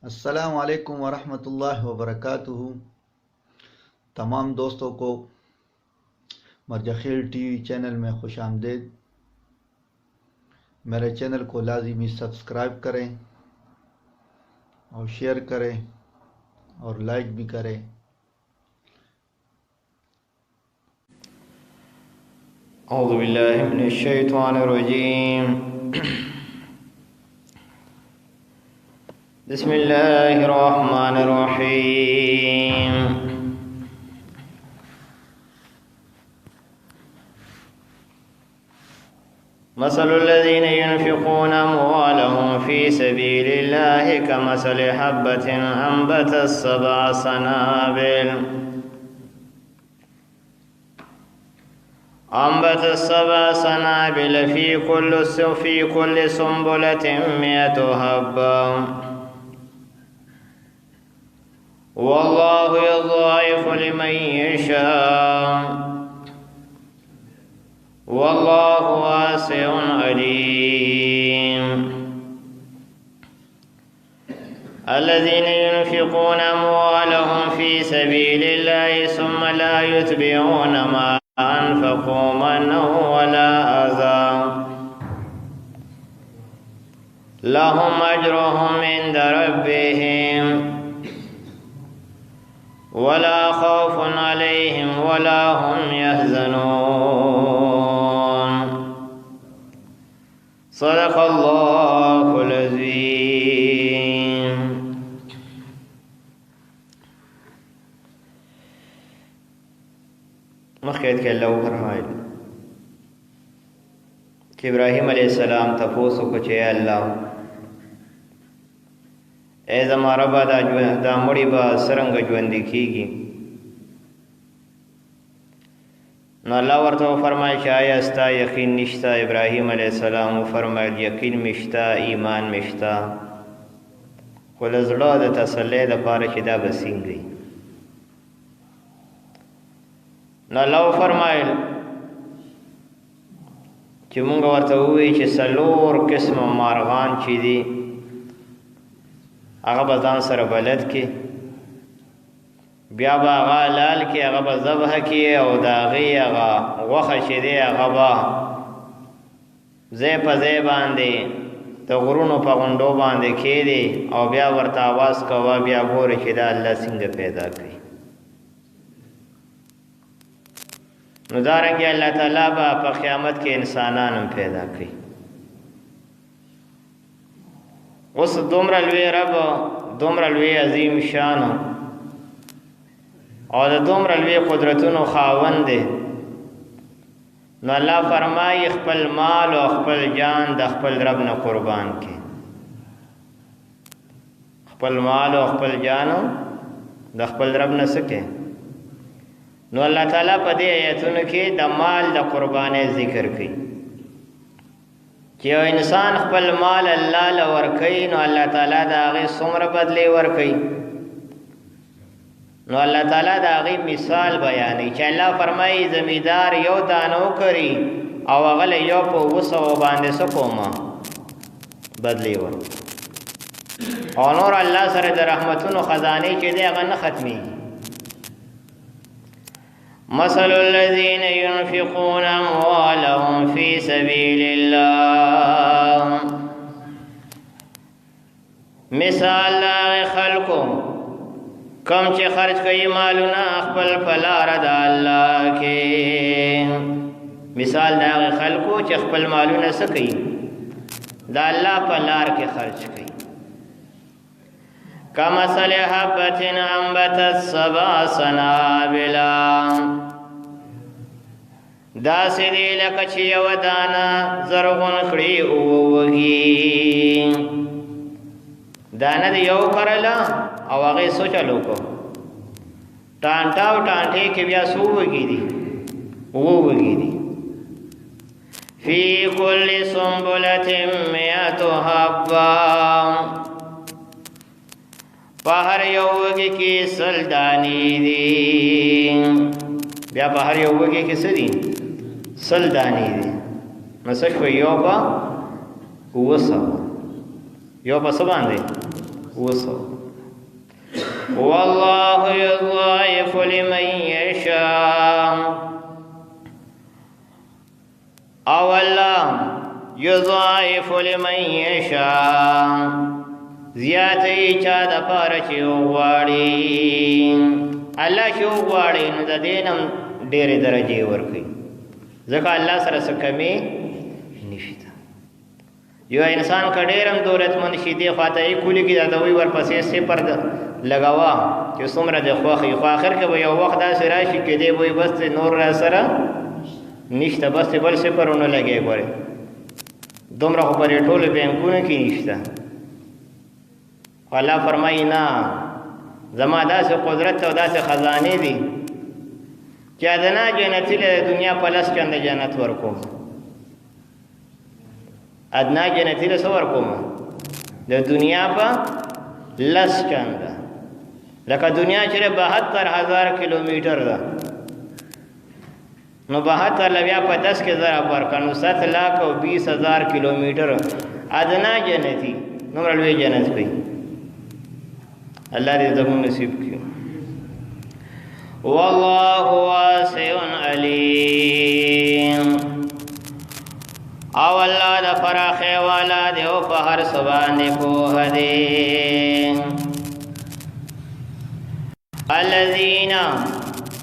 अस्सलाम वालेकुम वरहमतुल्लाहि वबरकातुहू। तमाम दोस्तों को मर्जखेल टीवी चैनल में खुश आमदेद। मेरे चैनल को लाजिमी सब्सक्राइब करें और शेयर करें और लाइक भी करें। अऊज़ु बिल्लाहि मिनश शैतानिर रजीम। बिस्मिल्लाहिर रहमानिर रहीम। मसलुल लज़ीना युनफ़िक़ूना अम्वालहुम फ़ी सबीलिल्लाहि कमसलि हब्बतिन अंबतत सबअ सनाबिल फ़ी कुल्लि सुंबुलतिन मिअतु हब्बा वल्लाहु युज़ाइफ़ु लिमन यशाअ वल्लाहु वासिउन अलीम। الذين ينفقون أموالهم في سبيل الله ثم لا يتبعون ما أنفقوا منا ولا أذى لهم أجرهم عند ربهم ولا خوف عليهم ولا هم يحزنون صدق الله العظيم. مخکې کې الله فرمایل چې ابراهیم علیه السلام تاسو کو چې الله ای زما رب دا مړی به څرنګه ژوند کیږي. نو الله ورته فرمایي چې آیا ستا یقین نشته؟ ابراهیم علیه السلام فرمایل یقین مشته، ایمان مشته، خو له زړه د تسلی دپاره چې دا به څنګه. نو الله فرمایل چې مونږ ورته ووایي چې څلور قسمه مارغان چې دي هغه به ځان سره بلد کې، بیا به هغه لال کې، هغه به ذبح کې، او د هغې هغه غوښه چې دی هغه به ځای په ځای باندې د غرونو په غونډو باندې کښېږدي او بیا ورته اواز کوه، بیا ګورې چې دا الله څنګه پیدا کوي. نو دارنګې الله تعالی به په قیامت کې انسانان هم پیدا کوي. اوس دومره لوی رب، دومره لوی عظیم شان او د دومره لوی قدرتونو خاوند دی. نو الله فرمایي خپل مال او خپل جان د خپل رب نه قربان کړي. خپل مال او خپل جان د خپل رب نه څه کړي. نو الله تعالی په دې آیتونو کې د مال د قربانۍ ذکر کوي چې یو انسان خپل مال الله له ورکوي نو الله تعالی د هغې څومره بدلې ورکوي. نو الله تعالی د هغې مثال بیانوي چې الله فرمایي زمیندار یو دانه وکري او هغه له یو په 200 باندې څه کومه بدلې ورکوي، او نور الله سره د رحمتونو خزانې چې دی هغه نه ختمېږي. مثل الذين ينفقون أموالهم في سبيل الله مثال دا خلقو کم چې خرج کوي مالونه خپل په لاره د الله کې. مثال دا خلقو چې خپل مالونه څه کوي د الله په لار کې خرج کوي. کمثل حبة انبتت 7 سنابل داسې دی لکه چې یو دانه زرغون کړي ووږي. دانه دی یو کرله او هغې څه چلو کو ټانټه او ټانټې کې بیا څو وږي دي؟ ووږي دي. فی کل سنبلة 100 حبة په هر یو وږي کې 100 دانې دي. بیا په هر یو وږي کې څه دي؟ 100 دانې دي. نو څه شوی؟ یو په 200، یو په څه باندې وسو والله يضاعف لمن يشاء او الله یضاعف لمن یشاء زیاتی چا د پاره چې وغواړي الله چې وغواړي نو د دې نم ډېرې درجې ورکوي ځکه الله سره څه کمي نشته یو انسان که ډېر هم دولتمند شي دې خوا ته یې کولي کي دا د وی ورپسې صفر لګوه چې څومره د خوښ خو آخر کې به یو وخت داسې راشي چې دی به بس نور را سره نشته بس بل صفر ونه لګي ګورې دومره خو پرې ټولو بینکونو کې نشته خو الله فرمایي نه زما داسې قدرت او داسې خزانې دي چې ادنا جنتي له دنیا په لس چنده جنت ورکوم ادنا جنتي له څه ورکوم د دنیا په لس چنده لکه دنیا چې 72,000 کیلومیټر ده نو 72 لویا په 10 کې ضرب ورکړه نو 7,20,000 کیلومیټر ادنا جنتی نو لوی جنت کوي الله دې زموږ نصیب کړي والله واسع علیم او الله د فراخه والا دی او په هر څه باندې پوهه دی الذين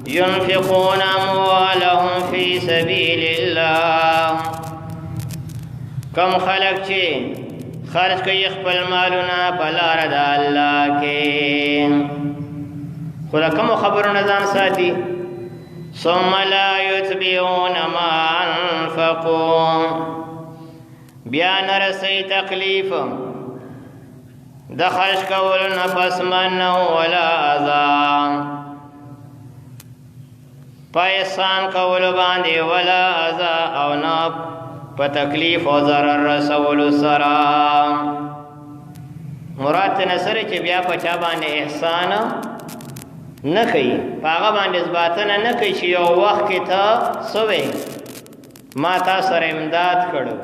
ينفقون اموالهم في سبيل الله کم خلق چې خرج کوي خپل مالونه په لار د الله کې خو کوم خبرونه ځان ساتي ثم لا يتبعون ما انفقوا بیا نرسي تکلیف د خرج کولو نه پس من ولا اذى پایسان کولو باندې ولا اذى او نه په تکلیف او ضرر رسولو سره مراد نصر چې بیا په چا باندې احسان نه کوي هغه باندې ځباتنه نه کوي چې یو وخت کې ته سوې ما تا سره امداد کړو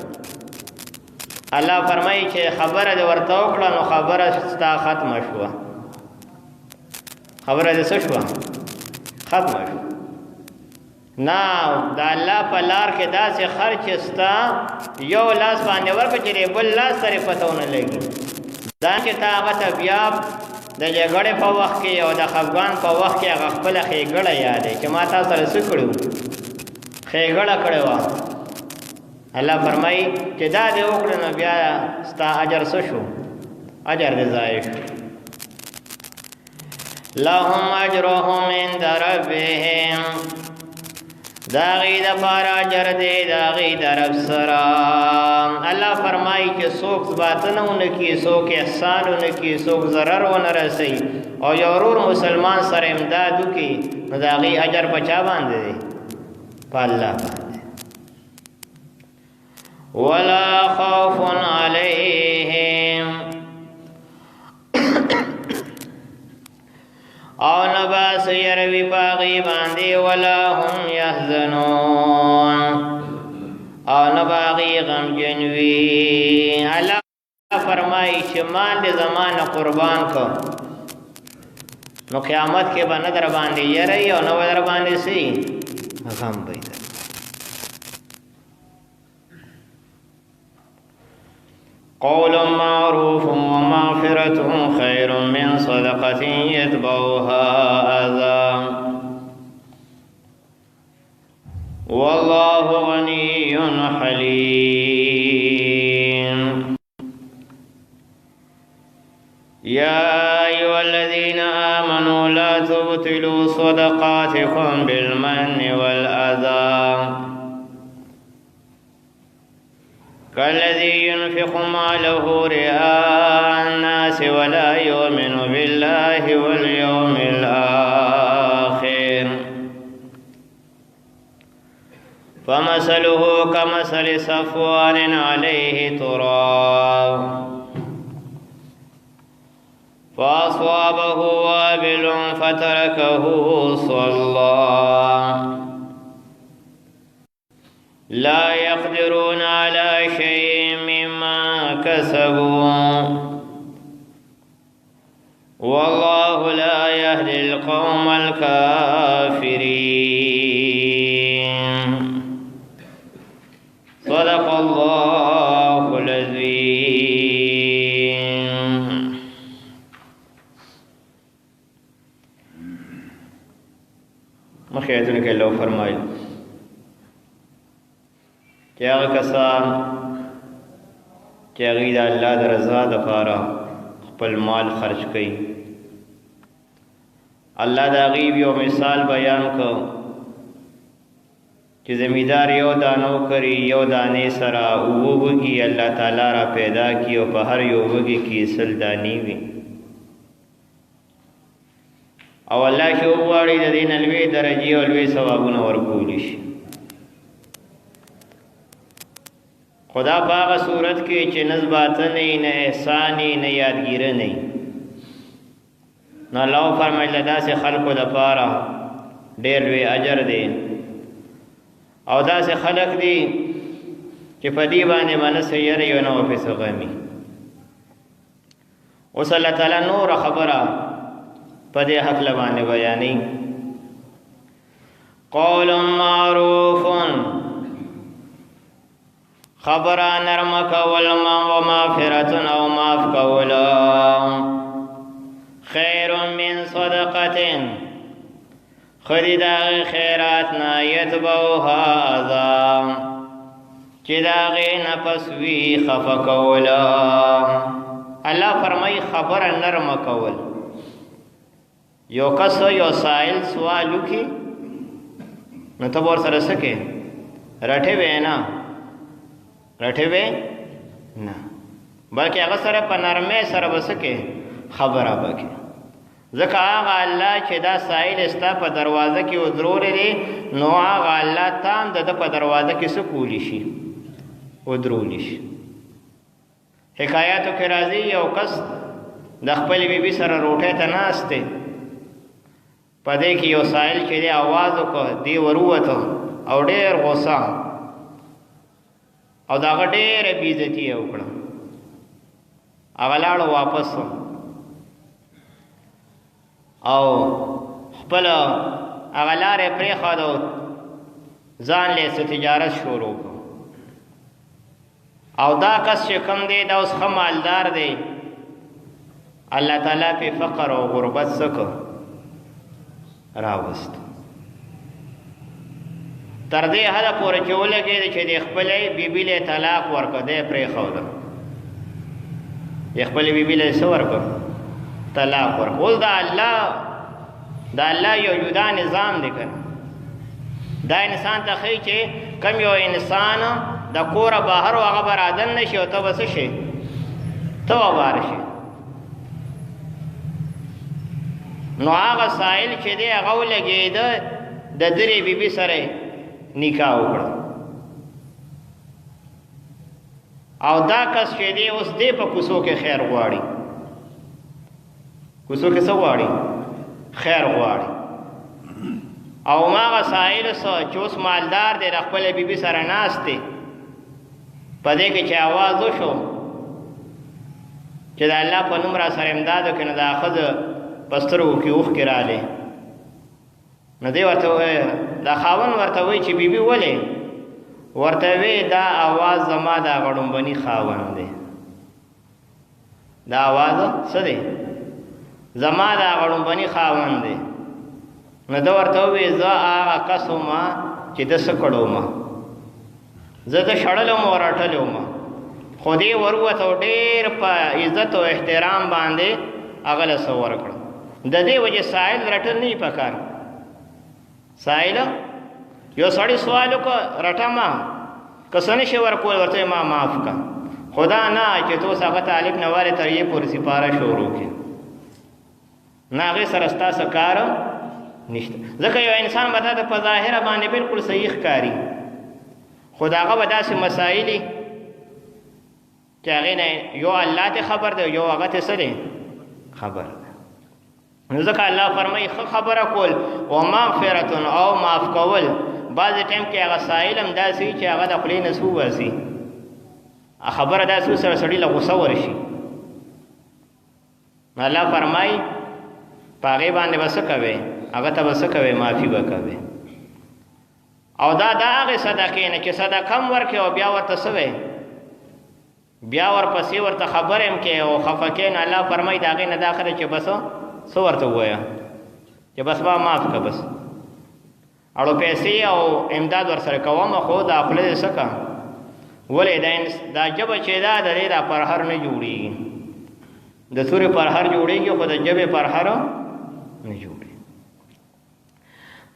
الله فرمایي چې خبره دې ورته وکړه نو خبره ستا ختمه شوه خبره دې څه شوه ختمه شوه نه د الله په لار کې داسې خرچ ستا یو لاس باندې ورکړه چې بل لاس سره پته ونه لګي دا چې تا هغه ته بیا د جګړې په وخت کې او د خفګان په وخت کې هغه خپله ښېګړه یادوي چې ما تا سره څه کړي وو ښېګړه کړې وه الله فرمایي چې دا دې وکړه نو بیا ستا اجر څه شو اجر دې ضایع شو لهم اجرهم عند ربهم دا غي د پاره اجر دې دا غي د رب سره الله فرمایي چې څوک ځباتنه ونکي څوک احسان ونکي څوک ضرر ونه رسي او یو ورور مسلمان سره امداد وکي نو دا غي اجر بچا باندې دی په الله باندې ولا خوف عليهم او نباس يروي باغي باندې ولا هم يحزنون او نباغي غم جنوي الله فرمایي چې مال دې زمانه قربان کو نو قیامت کې باندې در باندې يري او نو در باندې سي غم بيد قول معروف ومغفرة خير من صدقة يتبعها أذى والله غني حليم يا أيها الذين آمنوا لا تبطلوا صدقاتكم بالمن والأذى كالذي ينفق ماله رئاء الناس ولا يؤمن بالله واليوم الآخر فمثله كمثل صفوان عليه تراب فأصابه وابل فتركه صلى لا يقدرون على شيء مما كسبوا والله لا يهدي القوم الكافرين. صدق الله العظيم. مخکې آیتونو کې الله فرمایي چې هغه کسان چې هغوی د الله د رضا دپاره خپل مال خرج کوي، الله د هغوی یو مثال بیان کړ چې زمیندار یو دانه وکري، یو دانې سره اووه وږي الله تعالی را پیدا کړي او په هر یو وږي کې 100 دانې وي، او الله چې وغواړي د دې نه لوی درجې او لوی ثوابونه ورکولی شي. خدا په هغه صورت کې چې نه ذباته نه نه احسان نه یادګیره نه، نو الله فرمایله داسې خلکو دپاره ډېر لوی اجر دی، او داسې خلک دي چې په دې باندې به نه څه یره یو نه ورپسې غمي. اوس الله تعالی نوره خبره په دې هکله باندې بیانوي. قول معروف، خبره نرمه کول، و مغفرة او معاف کول، خیر من صدقة، خدی داغی خیرات نا یتبوها اذا، چی داغی نپسوی خفا کولا. اللہ فرمائی خبر نرم کول. یو کس یو سائل سوالو کی نو تب اور سر سکے رٹھے وے نا، رٹھے وے نا، بلکہ اگر سر پا نرمے سر بسکے خبر آبکے. ځکه هغه الله چې دا سائل ستا په دروازه کې ودرولی دی، نو هغه الله تا هم د ده په دروازه کې څه کولی شي؟ ودرولی شي. حکایاتو کې راځي یو کس د خپلې بیبي سره روټۍ ته ناست دی، په دې کې یو سائل چې دی اواز وکړ، دی ورووته او ډېر غوسه او د هغه ډېره بېعزتي یې وکړه. هغه لاړو واپس او خپل هغه لارې پرېښود او ځان له څه تجارت شروع کړ. او دا کس چې کوم دی دا اوس ښه مالدار دی، الله تعالی پې فقر او غربت څه کړ؟ راوست. تر دې حده پورې چې ولګېد چې د خپلې بیبي له طلاق ورکړ، دی یې پرېښوده، د خپلې بیبي له څه ورکړ؟ طلاق ورکړ. اوس د الله یو جدا نظام دی که دا انسان ته ښایي چې کم یو انسان د کوره بهر و هغه به رادن نه شي او ته به څه شي؟ ته به بار شي. نو هغه سائل چې دی هغه ولګېده، د درې بیبي سره نکاح وکړه، او دا کس چې دی اوس دی په کوڅو کې خیر غواړي، کوڅو کې څه غواړي؟ خیر غواړي. او هغه سائل چې اوس مالدار دی د خپلې بیبي سره ناست دی، په دې کې چې آواز وشو چې د الله په نوم را سره امداد وکړي، نو دا ښځه په سترګو کې اوښکې راغلې. نو دی ورته دا خاوند ورته وایي چې بیبي ولې؟ ورته وی دا آواز زما دا غړومبني خاوند دی، دا آواز څه دی؟ زما دا غړومبني خاوند دی. نو ده ورته ووی زه هغه کس ومه چې ده څه کړی ومه، زه ده شړلی وم او رټلی ومه، خو دې وروته او ډېر په عزت او احترام باندې هغه له څه ورکړه. د دې وجې سائل رټل نه وي پکار. سائل یو سړی سوال وکړه رټمه، که څه نشي ورکول ورته ما معاف کړه، خدا نه چې تو اوس هغه طالب نه والې تر یې پورې سپاره شروع کړي، نه هغې سره ستاسو کار نشته. ځکه یو انسان به تا ته په ظاهره باندې بلکل صحیح ښکاري، خو د هغه به داسې مسایلې چې هغې نه یو الله ته خبر دی، یو هغه ته څه دی؟ خبر دی. نو ځکه الله فرمایي ښه خبره کول و مغفرة او معاف کول. بعضې ټایم کې هغه سائل هم داسې وي چې هغه د خولې نه څه وباسي، خبره داسې سره سړي له غوسه ورشي، الله فرمای پاغي باندې بس کوي هغه ته بس کوي معافي وکوي او دا هغه صدقې نه چې صدقه ورکه او بیا ورته سوي بیا ورپسې ورته خبر هم کې او خفکین الله فرمای دا غي نه داخله چې بس سو ورته وایا چې بس با معاف کا بس اړو پیسې او امداد ور سره کوم خو دا خپل سکه ولې دا جب چې دا د دې دا پر هر نه جوړي د سورې پر هر جوړيږي خو د جبه پر هر نه جوړي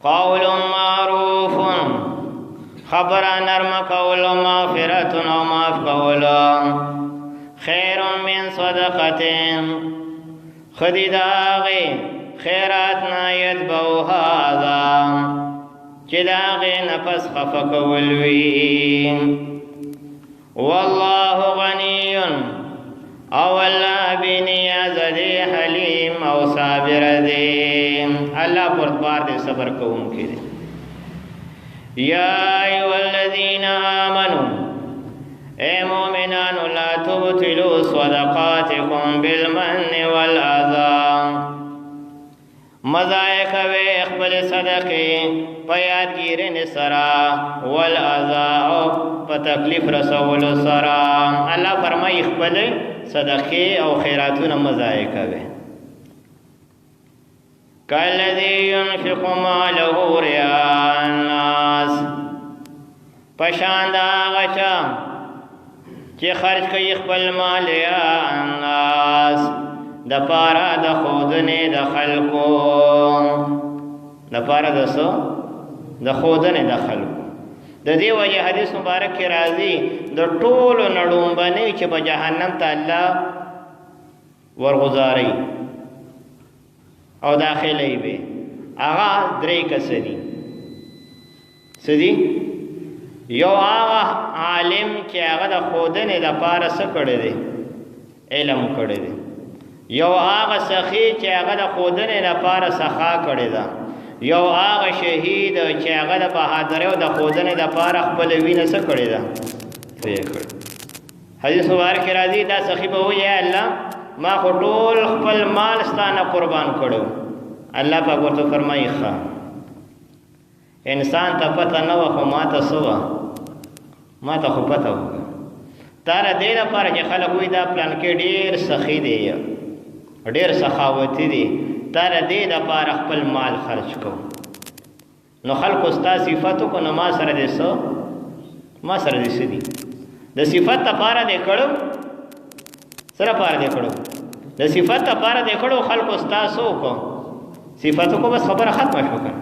قول معروف خبر نرم قول مغفرت او معاف قول خیر من صدقه خدیداغه خیرات نایت بو هذا چې داغه نفس خفقول وی والله غنی او الله بنیاز دی حلیم او صابر دی الله پردبار دی صبر کوونکی دی یا ایها الذین آمنوا اے مومنان لا تبطلوا صدقاتکم بالمن والاذى مزایک وی خپل صدقې په یادګیرن سرا والاذى او په تکلیف رسول سرا الله فرمای خپل صدقې او خیراتونه مزایک وی کالذی ينفق ماله رئاء الناس پشان دا غچا چې خرج کوي خپل مال رئاء الناس د پارا د خودنه د خلقو د پارا د سو د خودنه د خلقو د دې وجه حدیث مبارک کې راځي د ټولو نړوم باندې چې په جهنم ته الله ورغزاري او داخلي به هغه درې کسدي سدي یو هغه عالم چې هغه د خودنه د پارا څه کړی دی علم کړی دی یو هغه سخی چې هغه د خودنه د پارا سخا کړی دی یو هغه شهید چې هغه د بهادر او د خودنه د پاره خپل وینه څه کړی دا حدیث مبارک راځي دا سخی به وي الله ما ټول خپل مال ستانه قربان کړو الله پاک ورته فرمایي ښا انسان ته پته نه و خو ما ته سوا ما ته خو پته و تر دې لپاره چې خلک وي دا پلان کې ډیر سخی دی ډیر سخاوتي دی تر دې د پاره خپل مال خرج کو نو خلق استا صفاتو کو نو ما سره دې سو ما سره دې سدي د صفات لپاره دې کړو سره پاره دې کړو د صفات لپاره دې کړو خلق استا سو کو صفاتو کو بس خبره ختمه شو کړه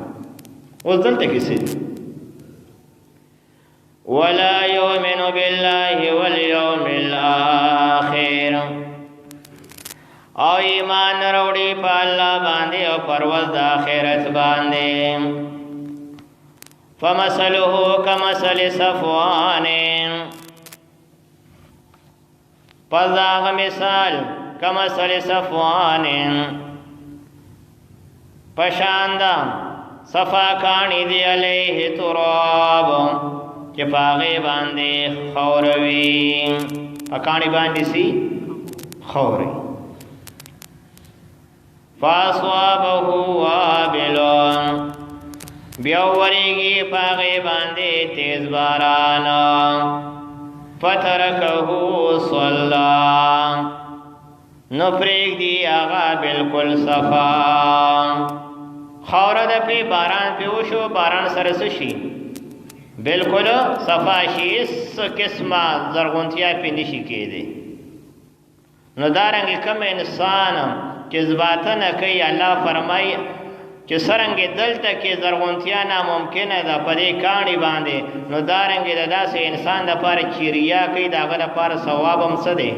اوس دلته کې سدي ولا يؤمن بالله واليوم الاخر او ایمان وروړي په الله باندې او پرواز د آخرت باندې فمثله كمثل صفوان پزاغ مثال كمثل صفوان پشاندا صفا کانی دی علیه تراب چې پاغه باندې خوروي پکانی باندې سي خوري فاصوابه وابل بیاوریگی پاغی باندې تیز باران فترکه صلا نپریگ دی آغا بالکل صفا خورد پی باران پیوشو باران سرسشی بالکل صفا شی اس قسمه زرغونتیا پی نشی که دی نو دارنگی کم انسان جذباتن کوي الله فرمای چې سرنګ دلته کې زرغونتیا ناممکنه ده په دې کاڼي باندې نو دارنګ د داسې انسان د پاره چیریا کوي داغه د پاره ثواب هم څه دی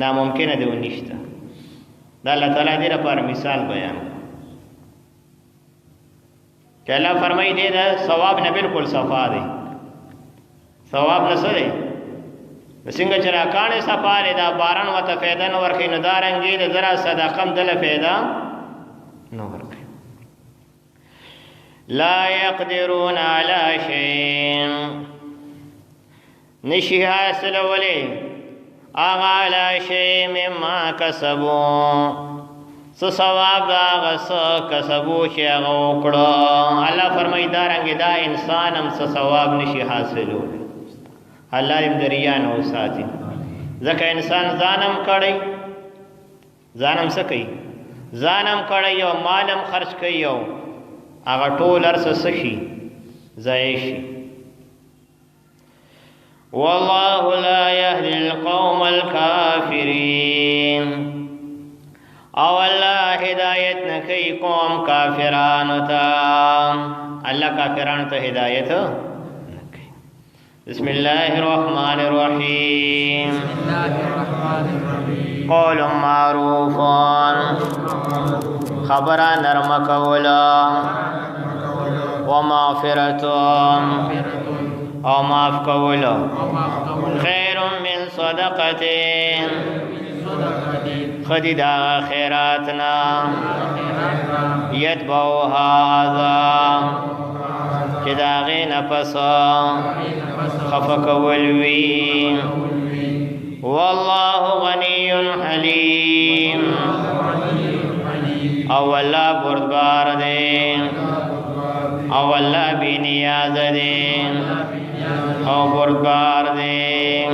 ناممکنه دی ونشته دا الله تعالی دې لپاره مثال بیان چې الله فرمای دې دا ثواب نه بالکل صفا دی ثواب نه څه دی څنګه چې راکانې صفاله دا باران وته فایده نه ورکې نه دارنګې د زرا صدقه دل فایده نه ورکې لا يقدرون على شيء نشي حاصل ولي اغا علی شیء مما کسبو سو ثواب دا هغه څه کسبو چې هغه وکړه. الله فرمایي دارنګې دا انسان هم څه ثواب نشي حاصلولی. الله دې دریا نه وساتي. ځکه انسان ځانم کړی، ځانم څه کوي، ځانم کړی او مالم خرج کوي او هغه ټول هر څه شي ضایع شي. والله لا يهدي القوم الكافرين. او الله هدایت نکي قوم کافرانو ته. الله کافرانو ته هدایت نکي. بسم الله الرحمن الرحيم. قول معروف خبر نرم کولا ومغفرة او معاف کولا خیر من صدقة خدیدا خیراتنا یتبعها اذى چې داغې نفس خفکولوي. والله غنی حلیم. او الله بردبار دی او الله بی نیاز دی او بردبار دی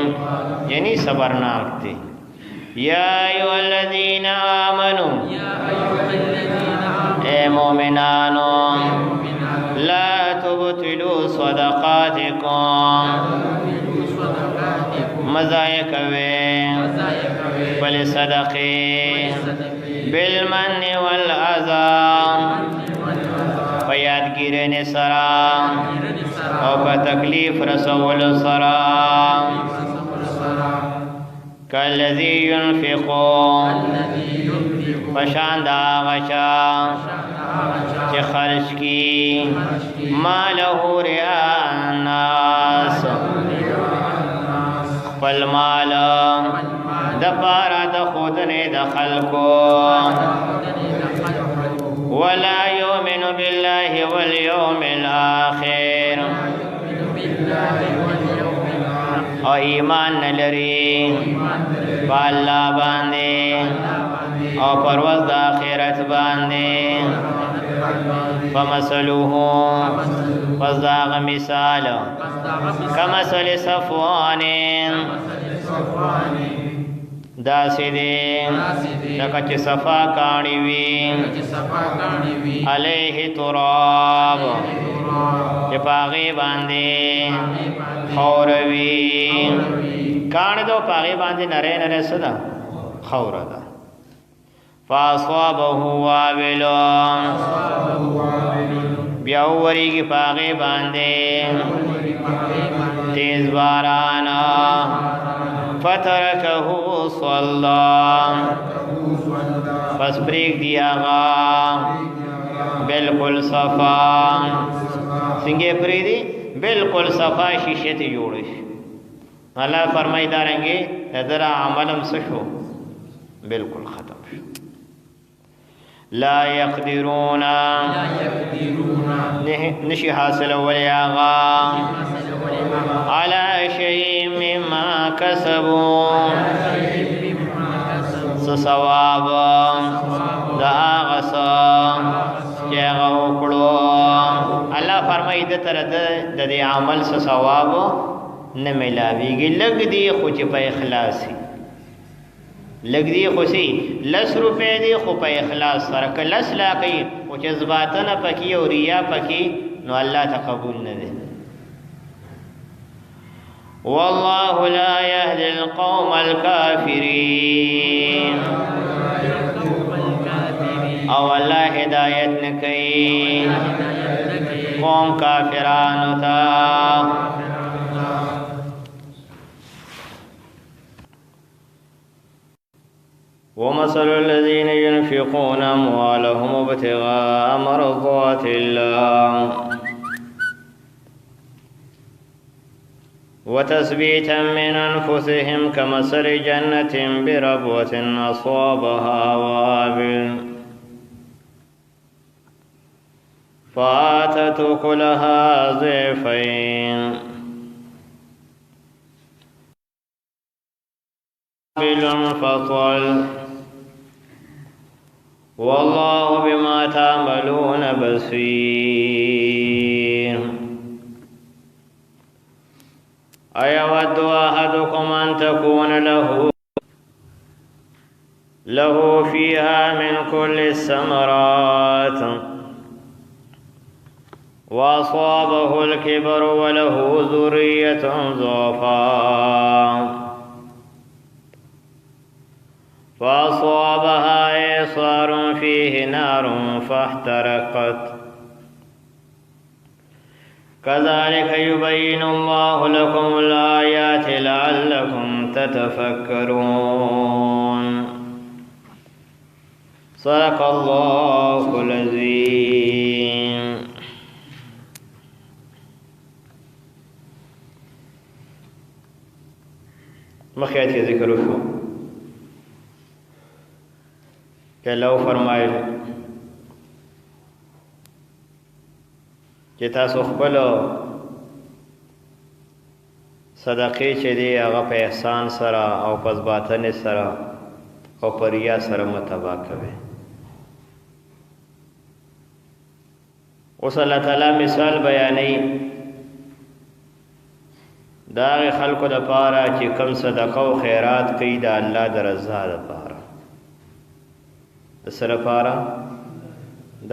یعنی صبرناک دی. یا ایها الذین آمنوا اے مومنانو لا تبطلوا صدقاتکم مزایہ کوئے بل صدقے بالمن والعذاب فیادگیرین سرام او پا تکلیف رسول سرام کالذی ینفقو پشاند آغشا چه خرش کی مالہو رعاء الناس خپل مال د پارا د خودنه د خلقو ولا يؤمن بالله واليوم الآخر او ایمان نلری با اللہ باندے او پرواز د آخرت باندے فمثلوه پس داغ مثال کمثل صفوان داسی دے لکه چې صفا کاڼي وي علیه تراب چې پاغې باندې خاور وي کاڼي دو پاغې باندې نری نری څه ده خاوره ده فاصابه وابل بیا وریږي پاغې باندې تیز باران فترکه صلا پس پریک دیا آغا بلکل صفا سنگے پریدی بلکل صفا شیشت جوڑش. اللہ فرمائی دارنگے ندر عملم سشو بلکل ختم شو. لا يقدرون نشی حاصل ولی آغا على شيء مما كسبوا ثواب دا غصا چیغا وکړو. الله فرمایي د تر د دې عمل څه ثواب نه ملاويږي. لګ دی خو چې په اخلاص لګ دی خو سي 10 روپے دی خو په اخلاص سره کلس لا کوي او جذباتنه پکې او ریا پکې نو الله تقبل نه دی. والله لا يهدي القوم الكافرين. او الله هدایت نکي قوم کافرانو ته. ومثل الذين ينفقون أموالهم ابتغاء مرضات الله وتثبيتا من أنفسهم كمثل جنة بربوة أصابها وابل فآتت أكلها ضعفين فطل والله بما تعملون بصير أيود أحدكم أن تكون له فيها من كل الثمرات وأصابه الكبر وله ذرية ضعفاء فأصابها إعصار فيه نار فاحترقت كذلك يبين الله لكم الآيات لعلكم تتفكرون صدق الله العظيم. مخیات کے ذکر شو کہ اللہ فرمائل چې تاسو خپل صدقې چې دی هغه په احسان سره او په باطن سره او په ریا سره متبا کوي. اوس الله تعالی مثال بیانوي دا خلکو د پاره چې کم صدقه او خیرات کوي د الله د رضا لپاره، د سره لپاره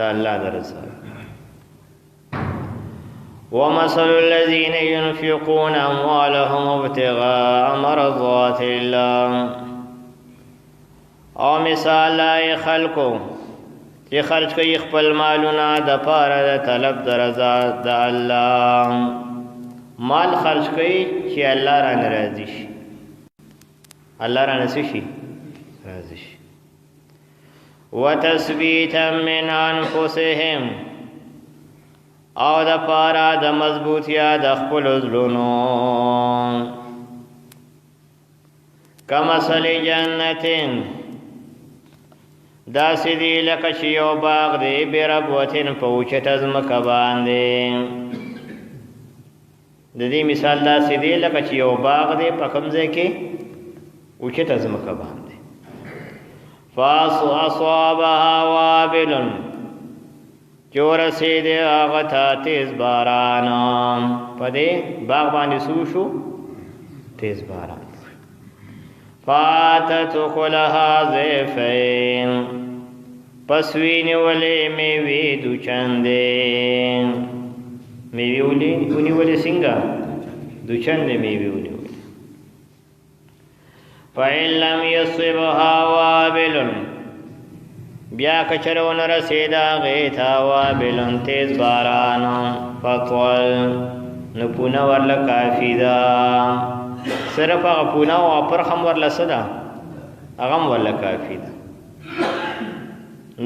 د الله د رضا. ومثل الذين ينفقون أموالهم ابتغاء مرضات الله او مثال لای خلکو چې خرج کوي خپل مالونه د پاره د طلب د رضا د الله. مال خرج کوي چې الله را ناراضي شي، الله را نسی شي راضي شي. وتثبيتا من انفسهم او د پاره د مضبوطیا د خپل زلونو. کمثل جنتین داسې دی لکه چې یو باغ دی بربوتین په اوچته ځمکه باندې. د دې مثال داسې دی لکه چې یو باغ دی په کوم ځای کې اوچته ځمکه باندې. فاصابها وابل چې ورسېدی هغه ته تیز باران. په دې باغ باندې سو شو تیز باران. فاتت اکلها ضعفین پس وینیولې میوې دوچندې. میوې ونیولې څنګه؟ دوچندې میوې ونیولې. فإن لم يصبها وابل بیا کچره ونه رسېده هغې ته وابل تیز باران فطل نو پونه ورله کافي ده. صرف هغه پونه او پرخ هم ورله څه ده؟ هغه هم ورله کافي ده.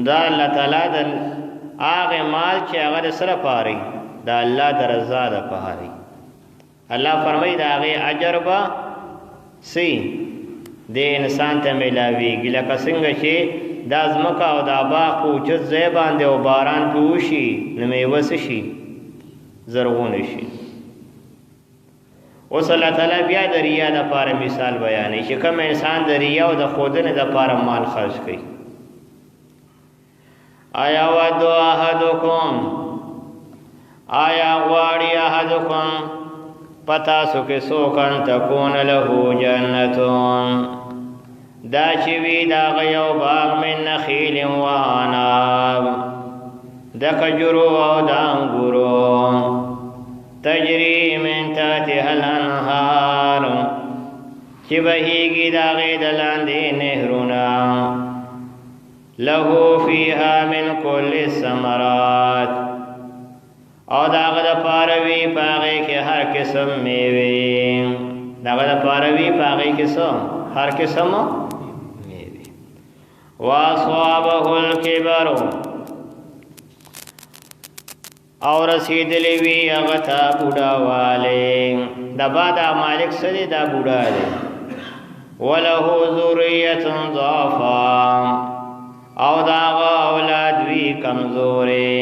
دا الله تعالی د هغې مال چې هغه د څه لپاره د الله د رضا دپاره. الله فرمایي د هغې اجر به څه د انسان ته میلاویږي. لکه څنګه چې دا ځمکه او دا باغ په اوچت ځای باندې او باران پې وشي نو میوه څه شي؟ زرغونه شي. اوس الله تعالی بیا د ریا دپاره مثال بیانوي چې کوم انسان د ریا او د ښودنې دپاره مال خرج کوي. آیا ود احدکم آیا غواړي احدکم په تاسو کې څوک ان تکون له جنتون دا چې وي د هغه یو باغ من نخیل و عناب د کجورو او د انګورو تجري من تحتها الانهار چې بهیږي د هغې د لاندې نهرونه له فیها من کل الثمرات او د هغه دپاره وي په هغې کې هر قسم میوې. د هغه دپاره وي په هغې کې څه؟ هر قسم میوې. واصابه الکبر او رسیدلی وي هغه ته بوډاوالی. د بعد مالک څه دی؟ دا بوډا دی. وله ذریة ضعفا او دا هغه اولاد وي کمزورې.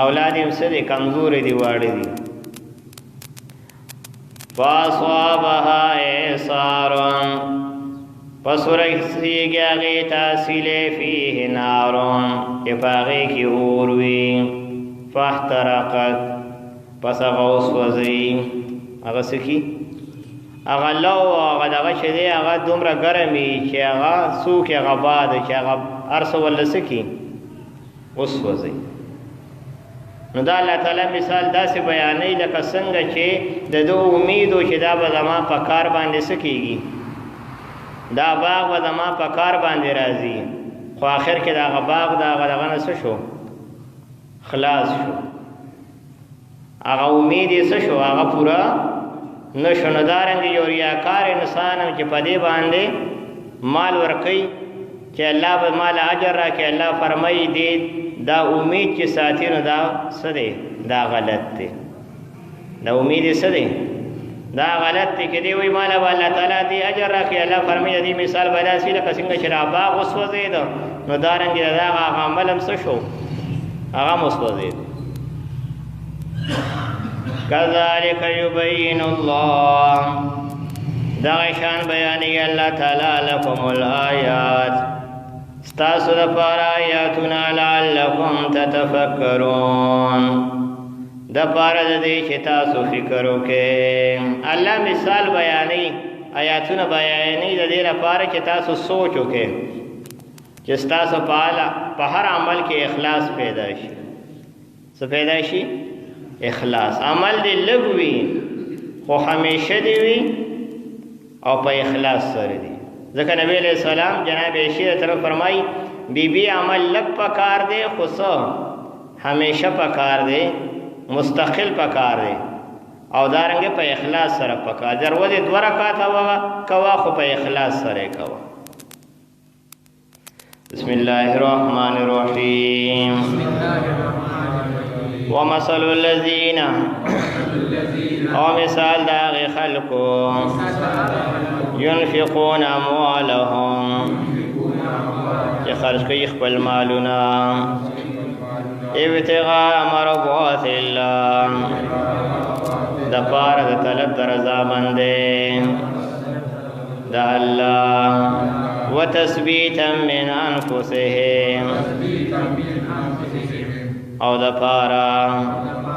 اولاد یې څه دی؟ کمزورې دي، واړه دي. فاصابها اعصار پس ورسیږي هغې ته سیلې فیه نارون چې په هغې کې اور وي فاحترقت پس هغه وسوځي هغه څه کي هغه لو هغه دغه چې دی هغه دومره ګرم وي چې هغه څوک هغه باد چې هغه هر څه ورله څه کي وسوځي نو دا الله تعالی مثال داسې بیانوي لکه څنګه چې د ده امید و چې دا به زما په کار باندې څه کېږي دا باغ به زما په کار باندې راځي خو آخر کې د هغه باغ د هغه دغه نه څه شو خلاص شو هغه امید یې څه شو هغه پوره نه شو نو دارنګې یو ریاکار انسان هم چې په دې باندې مال ورکوي چې الله به مال اجر راکړي الله فرمایي دې دا امید چې ساتي نو دا څه دی دا غلط دی دا امید یې څه دی دا غلط دی که دی وایي ماله به الله تعالی دې اجر راکړي الله فرمایي د دې مثال به داسې لکه څنګه چې دا باغ وسوځېده نو دارنګې د هغه عمل هم څه شو هغه هم وسوځېد کذلک یبین الله دغه شان بیانوي الله تعالی لکم الآیات ستاسو دپاره آیاتونه لعلکم تتفکرون دپاره د دې چې تاسو فکر وکړئ الله مثال بیانوي آیاتونه بیانوي د دې لپاره چې تاسو سوچ وکړئ چې ستاسو په هر عمل کې اخلاص پیدا شي څه پیدا شي اخلاص عمل دې لږ وي خو همیشه دې وي او په اخلاص سره دي ځکه نبی علیہ السلام جناب عائشہ طرف فرمای بی بی عمل لږ پکار دی خو څه همیشه پکار دی مستقل پکار دی او دارنګه په اخلاص سره پکار ضرورت دې 2 رکعات کوا خو په اخلاص سره کوا بسم الله الرحمن الرحیم ومثل الذین او مثال داغی خلقو ينفقون اموالهم چې خرج کوي خپل مالونه ابتغاء مرضات الله د پاره د طلب د رضا باندې د الله وتثبیتا من انفسهم او د پاره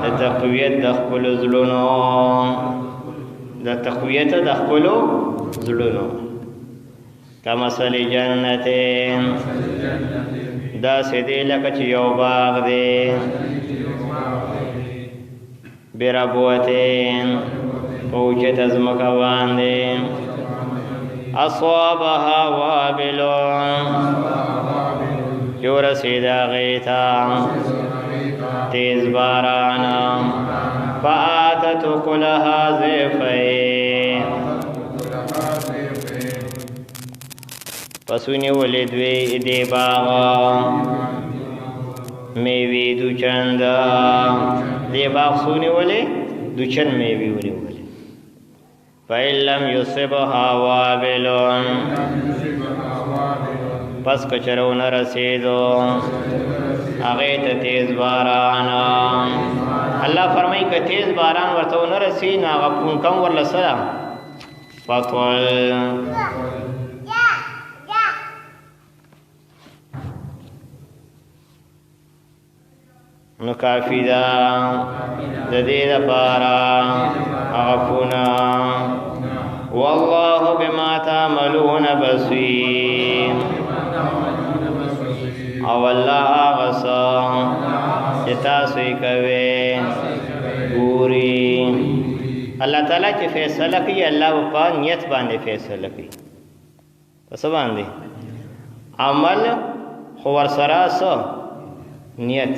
د تقویت د خپل زړونو د تقویت د خپل زړونو کمثل جنت دا سیدی لکه چې یو باغ دی بربوتین اوچت از مکه باندې اصابها وابل چې ورسېد هغې ته تیز باران فآتت کلها ضعفین پس ونیولې دوی دې باغ میوې دوچند دې باغ څو ونیولې دوچند میوې ونیولې فإن لم یصبها وابل پس کچره ونه رسېدو هغې ته تیز باران الله فرمایي که تیز باران ورته ونه رسي نو هغه کم ورله څه ده فطل نو کافي ده د دې دپاره عفونا والله بما تعملون بصير او الله هغه څه چې تاسو یې کوئ ګوري الله تعالی چې فیصله کوي الله په نیت باندې فیصله کوي په څه باندې عمل خو ورسره څه نیت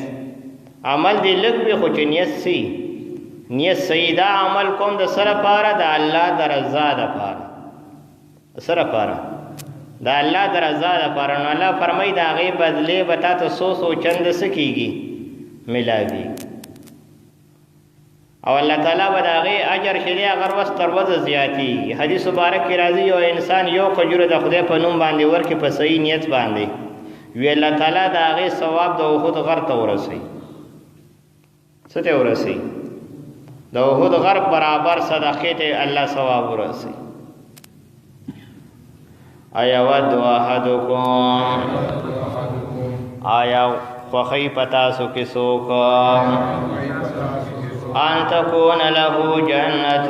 عمل دې لږ وي خو چې نیت سي نیت صحیح دا عمل کوم د سره پاره د الله د رضا دپاره سره پاره د الله د رضا دپاره نو الله فرمایي د هغې بدلې به تا ته څو چنده څه کېږي ملاوي او الله تعالی به د هغې اجر چې دی هغه ورځ تر ورځه زیاتېږي حدیث مبارک کې راځي یو انسان یو کجوره د خدای په نوم باندې ورکړي په صحیح نیت باندې وی الله تعالی د هغې ثواب د احد غر ته ورسوي څه ته ورسوي د احد غر برابر صدقې ته الله ثواب ورسوي ایود احدکم آیا خوخی پتاسو کسوک ان تکون له جنت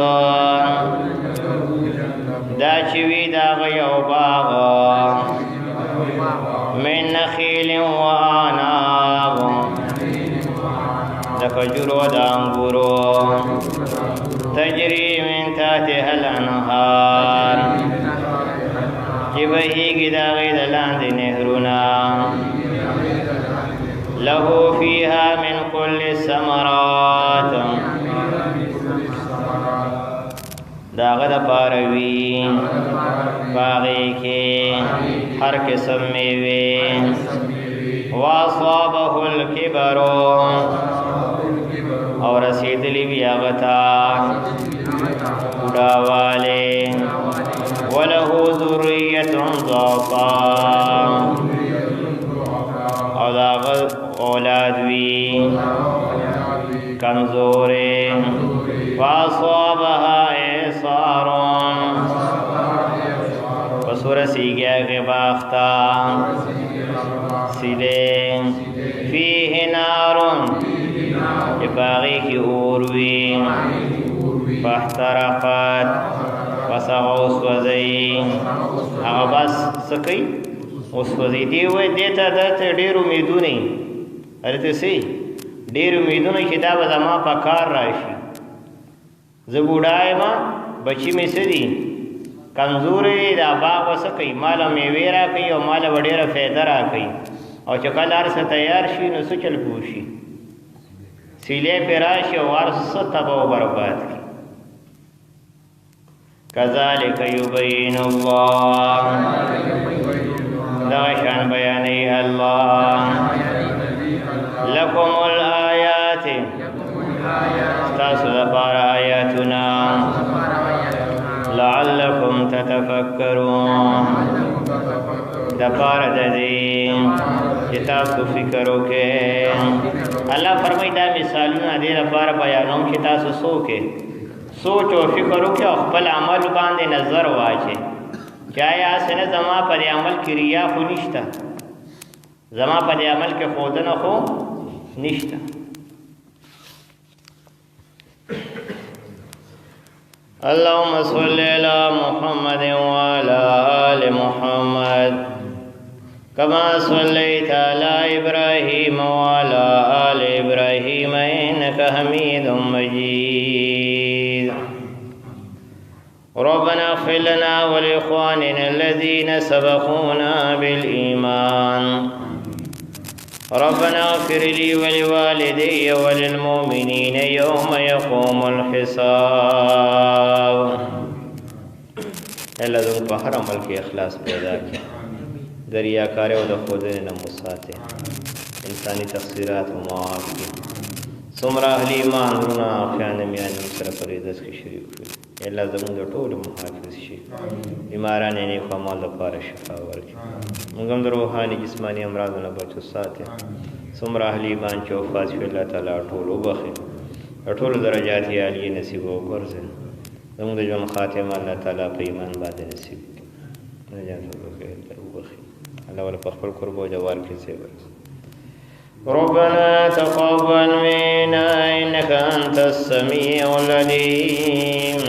دا چوی دا غیو باغ من نخیل و آناب دا کجرو دا انگورو تجری من تحتها الانهار جبهی دا غید لاند نهرنا له فيها من كل الثمرات داغد پاروی باغی کے ہر قسم میوے واصابه الكبر اور رسیدلی بھی آغتا اڑاوالے وله ذریت ضعفا اور داغد اولاد وی کمزورے فاصابها اعصار پسور سیگیا کے باختا سلے فیہ نار باغی کی اوروی فاحترقت فسغوس وزی اغباس سکی اوس وزی دیوی دیتا داتا دیر امیدونی ارته سی ډیر امیدونه چې دا به زما په کار راشي زه بوډا یم بچي مې څه دي کمزورې دي دا باغ به څه کوي ماله میوې راکوي او ماله به ډېره فایده راکوي او چې کله هر څه تیار شي نو څه چل پوه شي سیلې پرې راشي او هر څه تباه و برباد کړي کذلک یبین الله دغه شان بیانوي الله لکم الآیات ستاسو دپار آیاتنا لعلکم تتفکرون دپار ددی چې تاسو فکر وکړئ الله فرمایي دا مثالونه دې لپاره بیانوم چې تاسو سوچ او فکر وکړئ او خپل عمل باندې نظر واچئ چې آیا څنګه زما پر عمل کې ریا خو نشته زما په دې عمل کې خودنه خو نشته اللهم صل على محمد وعلى آل محمد كما صليت على إبراهيم وعلى آل إبراهيم إنك حميد مجيد ربنا اغفر لنا ولإخواننا الذين سبقونا بالإيمان ربنا اغفر لي ولوالدي وللمؤمنين يوم يقوم الحساب اللہ دن په هر عمل کې اخلاص پیدا کړي دریا کار او د خودنه نه مساته انساني تقصيرات او معاف کړي څومره اهل ایمان ورونه خیان میان سره پرې د شریک شي الله زموږ ټول محافظ شي بیماران نه کومه لپاره شفا ورکړي موږ هم روحاني جسماني امراض نه بچو ساتي څومره اهل ایمان چې وفات شو الله تعالی ټول وبخي ټول درجات یې عالی نصیب وګرځي زموږ د ژوند خاتمه الله تعالی په ایمان باندې نصیب کړي نجات وبخي الله ولا خپل قرب او جوار کې سیور ربنا تقبل منا انك انت السميع العليم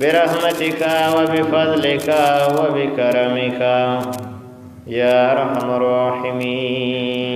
برحمتك وبفضلك وبكرمك يا ارحم الراحمين